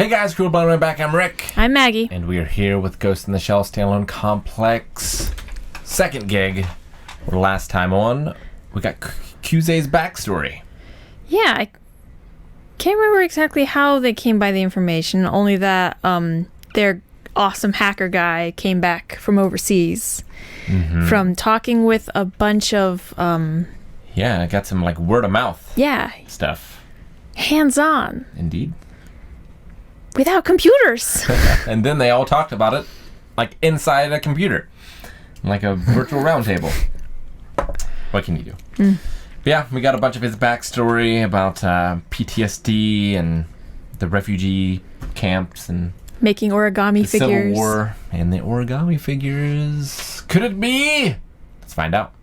Hey guys, cool by the way back. I'm Rick. I'm Maggie. And we are here with Ghost in the Shell Standalone Complex. Second gig. Last time on, we got Qzay's backstory. Yeah, I can't remember exactly how they came by the information, only that their awesome hacker guy came back from overseas from talking with a bunch of... I got some like word of mouth stuff. Hands-on. Indeed. Without computers. And then they all talked about it like inside a computer. Like a virtual roundtable. What can you do? But yeah, we got a bunch of his backstory about PTSD and the refugee camps and making origami the figures. Civil War and the origami figures. Could it be? Let's find out.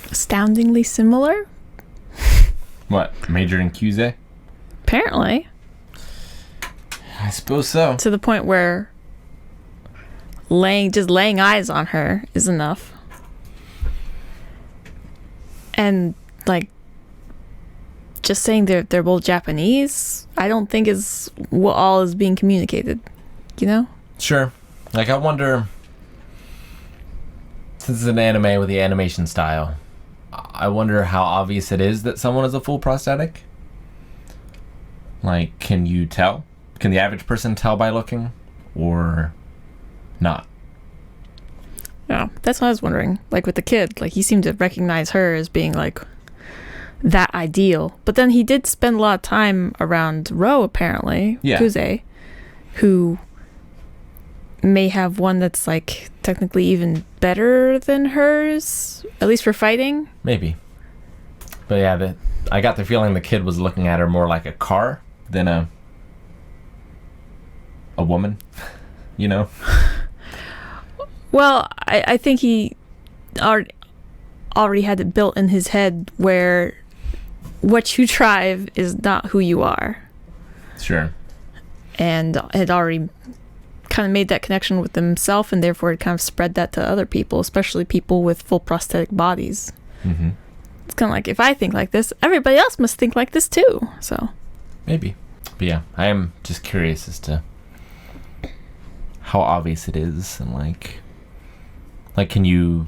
Astoundingly similar? What? Major in Qzay? Apparently. I suppose so. To the point where laying eyes on her is enough. And like just saying they're both Japanese, I don't think is what all is being communicated. You know? Sure. Like I wonder, since it's an anime with the animation style, I wonder how obvious it is that someone is a full prosthetic. Like, can you tell? Can the average person tell by looking? Or not? Yeah, that's what I was wondering. Like with the kid, like he seemed to recognize her as being like that ideal. But then he did spend a lot of time around Ro, apparently, Qzay, who may have one that's like technically even better than hers, at least for fighting. Maybe. But yeah, I got the feeling the kid was looking at her more like a car than a woman, you know? Well, I think he already had it built in his head where what you drive is not who you are. Sure. And had already kind of made that connection with himself, and therefore it kind of spread that to other people, especially people with full prosthetic bodies. Mm-hmm. It's kind of like, if I think like this, everybody else must think like this too. So maybe. But yeah, I am just curious as to how obvious it is, and like can you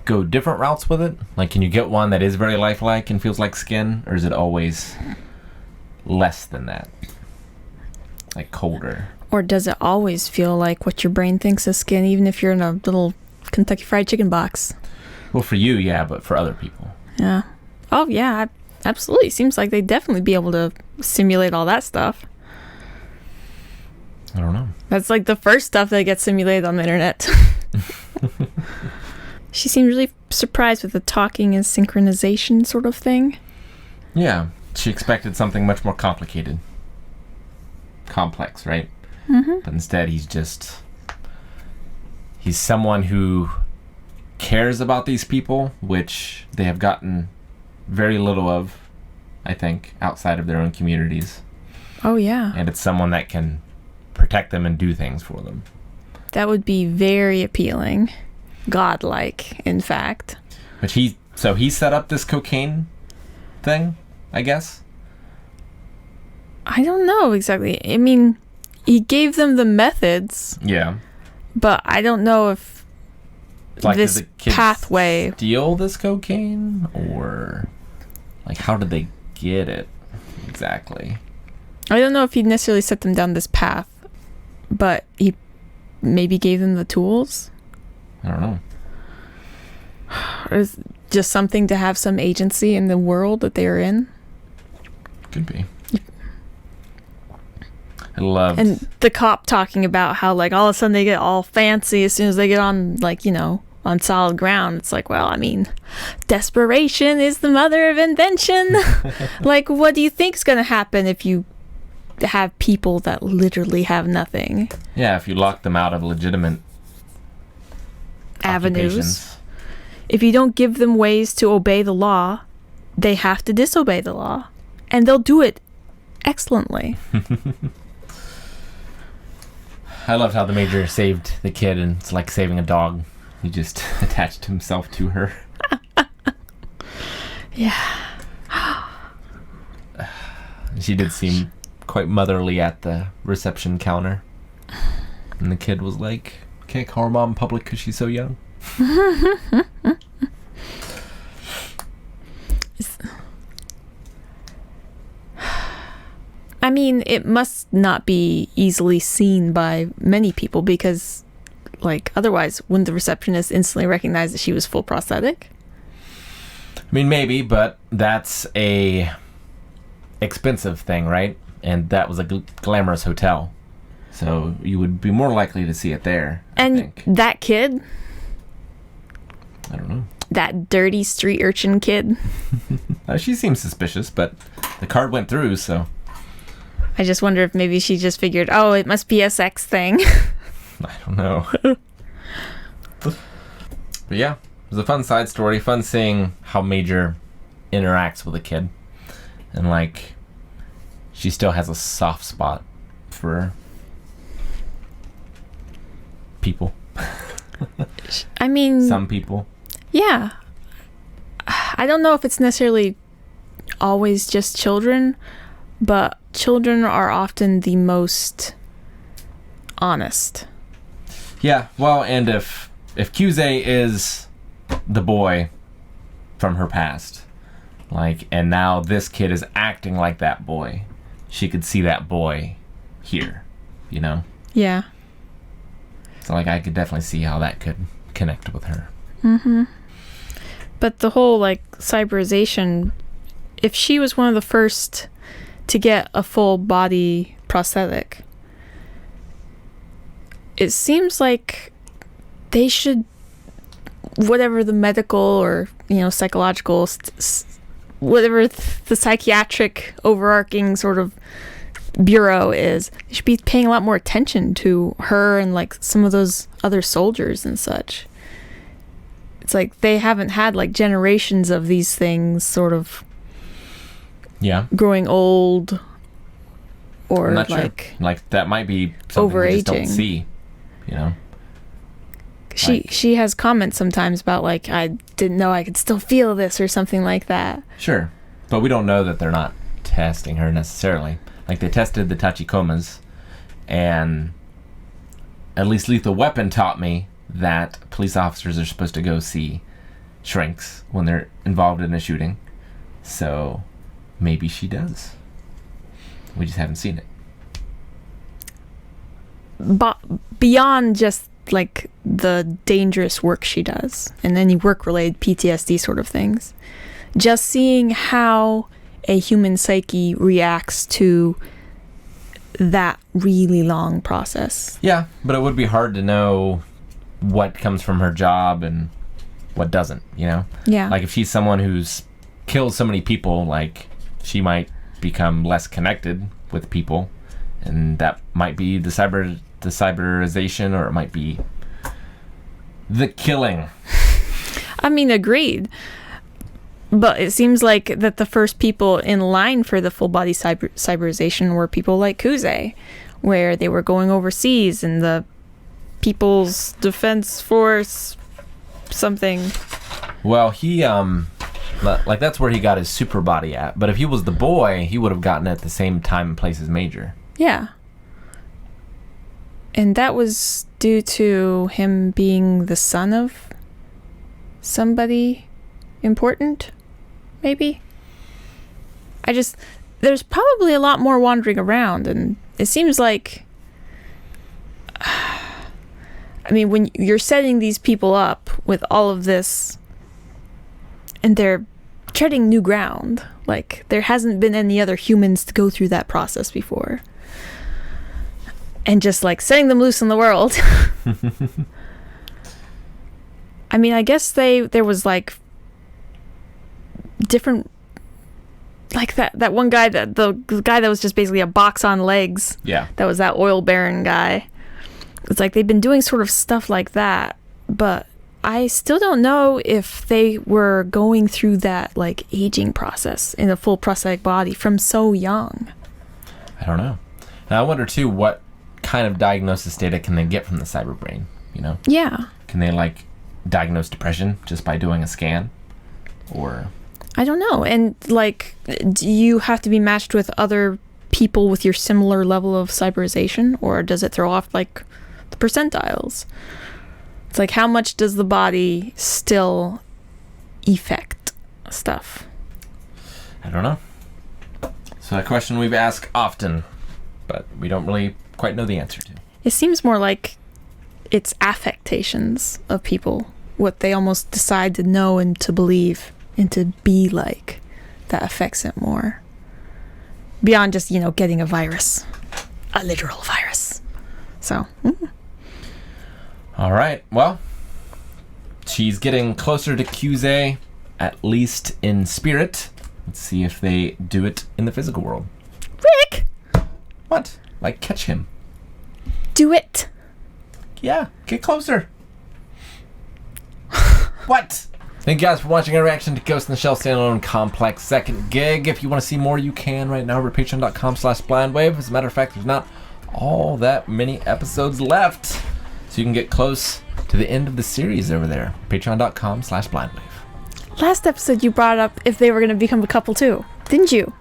go different routes with it? Like, can you get one that is very lifelike and feels like skin, or is it always less than that? Like colder? Or does it always feel like what your brain thinks is skin, even if you're in a little Kentucky Fried Chicken box? Well, for you, yeah, but for other people. Yeah. Oh, yeah, absolutely. Seems like they'd definitely be able to simulate all that stuff. I don't know. That's like the first stuff that gets simulated on the internet. She seemed really surprised with the talking and synchronization sort of thing. Yeah, she expected something much more complicated. Complex, right? Mm-hmm. But instead he's someone who cares about these people, which they have gotten very little of, I think, outside of their own communities. Oh, yeah. And it's someone that can protect them and do things for them. That would be very appealing. Godlike, in fact. But he set up this cocaine thing, I guess? I don't know exactly. I mean, he gave them the methods. Yeah. But I don't know if like, this did the kids pathway... steal this cocaine? Or, like, how did they get it exactly? I don't know if he necessarily set them down this path, but he maybe gave them the tools. I don't know. Or is it just something to have some agency in the world that they are in? Could be. I loved... And the cop talking about how, like, all of a sudden they get all fancy as soon as they get on, like, you know, on solid ground. It's like, well, I mean, desperation is the mother of invention. Like, what do you think's going to happen if you have people that literally have nothing? Yeah, if you lock them out of legitimate avenues. If you don't give them ways to obey the law, they have to disobey the law. And they'll do it excellently. I loved how the Major saved the kid, and it's like saving a dog. He just attached himself to her. Yeah. She did seem quite motherly at the reception counter. And the kid was like, can't call her mom in public because she's so young. I mean, it must not be easily seen by many people because, like, otherwise, wouldn't the receptionist instantly recognize that she was full prosthetic? I mean, maybe, but that's a expensive thing, right? And that was a glamorous hotel. So you would be more likely to see it there, I think. That kid? I don't know. That dirty street urchin kid? She seems suspicious, but the card went through, so... I just wonder if maybe she just figured, oh, it must be a sex thing. I don't know. But yeah, it was a fun side story. Fun seeing how Major interacts with a kid. And, like, she still has a soft spot for people. I mean... Some people. Yeah. I don't know if it's necessarily always just children, but children are often the most honest. Yeah, well, and if Kyusei is the boy from her past, like, and now this kid is acting like that boy, she could see that boy here, you know? Yeah. So, like, I could definitely see how that could connect with her. Mm-hmm. But the whole, like, cyberization, if she was one of the first to get a full body prosthetic, it seems like they should, whatever the medical or, you know, psychological, whatever the psychiatric overarching sort of bureau is, they should be paying a lot more attention to her and, like, some of those other soldiers and such. It's like they haven't had, like, generations of these things sort of growing old or, I'm not like... Sure. Like, that might be something we just don't see, you know? She has comments sometimes about, like, I didn't know I could still feel this or something like that. Sure. But we don't know that they're not testing her necessarily. Like, they tested the Tachikomas, and at least Lethal Weapon taught me that police officers are supposed to go see shrinks when they're involved in a shooting. So maybe she does. We just haven't seen it. But beyond just, like, the dangerous work she does and any work-related PTSD sort of things, just seeing how a human psyche reacts to that really long process. Yeah, but it would be hard to know what comes from her job and what doesn't, you know? Yeah. Like, if she's someone who's killed so many people, like, she might become less connected with people, and that might be the cyberization, or it might be the killing. I mean, agreed. But it seems like that the first people in line for the full body cyberization were people like Kuze, where they were going overseas and the People's Defense Force something. Well, he like, that's where he got his super body at. But if he was the boy, he would have gotten it at the same time and place as Major. Yeah. And that was due to him being the son of somebody important, maybe? There's probably a lot more wandering around, and it seems like, I mean, when you're setting these people up with all of this, and they're treading new ground, like, there hasn't been any other humans to go through that process before. And just, like, setting them loose in the world. I mean, I guess there was, like, different, like, that one guy, the guy that was just basically a box on legs. Yeah. That was that oil baron guy. It's like they've been doing sort of stuff like that, but I still don't know if they were going through that, like, aging process in a full prosthetic body from so young. I don't know. And I wonder, too, what kind of diagnosis data can they get from the cyber brain, you know? Yeah. Can they, like, diagnose depression just by doing a scan? Or I don't know. And like, do you have to be matched with other people with your similar level of cyberization, or does it throw off like the percentiles? It's like, how much does the body still affect stuff? I don't know. So a question we've asked often, but we don't really quite know the answer to. It seems more like it's affectations of people, what they almost decide to know and to believe and to be like, that affects it more. Beyond just, getting a virus. A literal virus. So. All right. Well, she's getting closer to QZ, at least in spirit. Let's see if they do it in the physical world. Rick! What? Like, catch him. Do it. Yeah, get closer. What? Thank you guys for watching our reaction to Ghost in the Shell Standalone Complex Second Gig. If you want to see more, you can right now over at patreon.com/blindwave. As a matter of fact, there's not all that many episodes left. So you can get close to the end of the series over there. Patreon.com/blindwave. Last episode you brought up if they were going to become a couple too, didn't you?